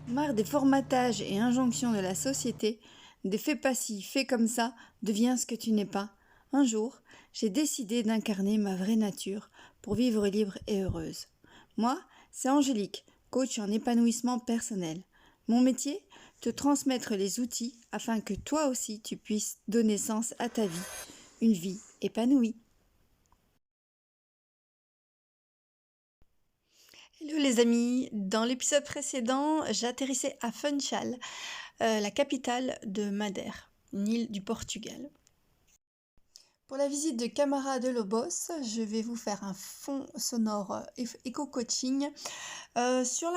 Marre des formatages et injonctions de la société, des fais pas ci, fais comme ça, deviens ce que tu n'es pas. Un jour, j'ai décidé d'incarner ma vraie nature pour vivre libre et heureuse. Moi, c'est Angélique, coach en épanouissement personnel. Mon métier, te transmettre les outils afin que toi aussi tu puisses donner sens à ta vie, une vie épanouie. Hello les amis, dans l'épisode précédent, j'atterrissais à Funchal, la capitale de Madère, une île du Portugal. Pour la visite de Camara de Lobos, je vais vous faire un fond sonore éco-coaching sur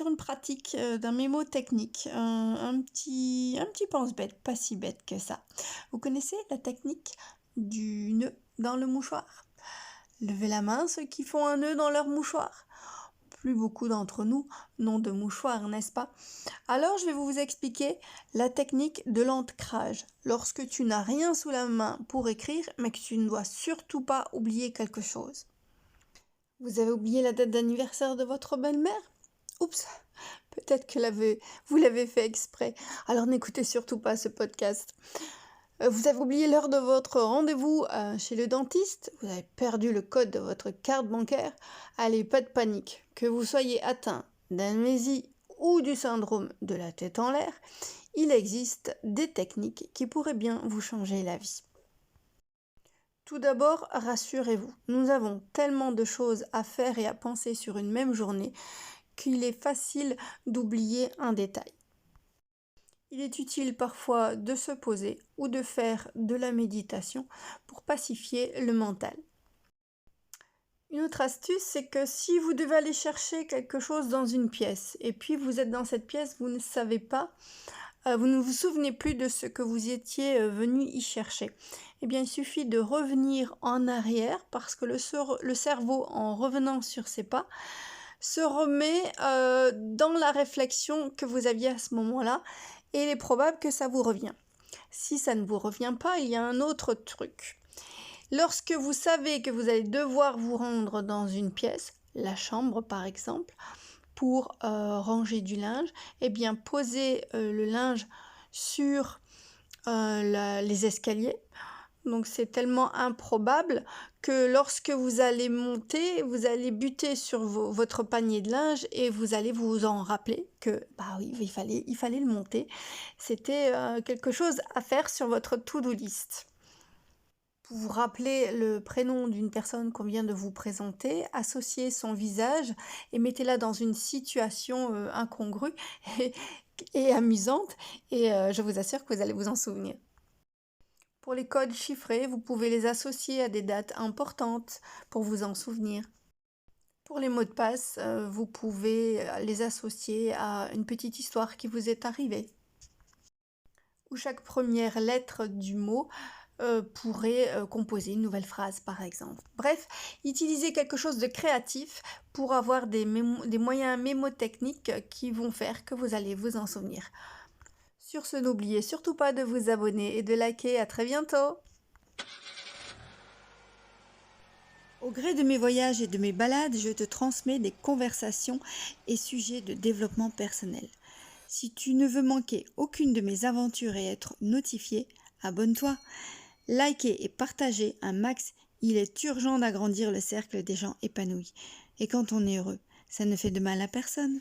une pratique d'un mémo technique, un petit pense-bête, pas si bête que ça. Vous connaissez la technique du nœud dans le mouchoir? Levez la main ceux qui font un nœud dans leur mouchoir. Plus beaucoup d'entre nous n'ont de mouchoir, n'est-ce pas? Alors je vais vous expliquer la technique de l'ancrage. Lorsque tu n'as rien sous la main pour écrire, mais que tu ne dois surtout pas oublier quelque chose. Vous avez oublié la date d'anniversaire de votre belle-mère? Oups, peut-être que vous l'avez fait exprès. Alors n'écoutez surtout pas ce podcast. Vous avez oublié l'heure de votre rendez-vous chez le dentiste, vous avez perdu le code de votre carte bancaire. Allez, pas de panique. Que vous soyez atteint d'amnésie ou du syndrome de la tête en l'air, il existe des techniques qui pourraient bien vous changer la vie. Tout d'abord, rassurez-vous, nous avons tellement de choses à faire et à penser sur une même journée qu'il est facile d'oublier un détail. Il est utile parfois de se poser ou de faire de la méditation pour pacifier le mental. Une autre astuce, c'est que si vous devez aller chercher quelque chose dans une pièce et puis vous êtes dans cette pièce, vous ne savez pas, vous ne vous souvenez plus de ce que vous étiez venu y chercher. Eh bien, il suffit de revenir en arrière parce que le cerveau, en revenant sur ses pas, se remet dans la réflexion que vous aviez à ce moment-là et il est probable que ça vous revient. Si ça ne vous revient pas, il y a un autre truc. Lorsque vous savez que vous allez devoir vous rendre dans une pièce, la chambre par exemple, pour ranger du linge, eh bien posez le linge sur les escaliers. Donc c'est tellement improbable que lorsque vous allez monter, vous allez buter sur votre panier de linge et vous allez vous en rappeler que bah oui, il fallait le monter. C'était quelque chose à faire sur votre to-do list. Pour vous rappeler le prénom d'une personne qu'on vient de vous présenter, associez son visage et mettez-la dans une situation incongrue et amusante et je vous assure que vous allez vous en souvenir. Pour les codes chiffrés, vous pouvez les associer à des dates importantes pour vous en souvenir. Pour les mots de passe, vous pouvez les associer à une petite histoire qui vous est arrivée. Ou chaque première lettre du mot pourrait composer une nouvelle phrase par exemple. Bref, utilisez quelque chose de créatif pour avoir des moyens mémotechniques qui vont faire que vous allez vous en souvenir. Sur ce, n'oubliez surtout pas de vous abonner et de liker. À très bientôt! Au gré de mes voyages et de mes balades, je te transmets des conversations et sujets de développement personnel. Si tu ne veux manquer aucune de mes aventures et être notifié, abonne-toi. Likez et partagez un max, il est urgent d'agrandir le cercle des gens épanouis. Et quand on est heureux, ça ne fait de mal à personne.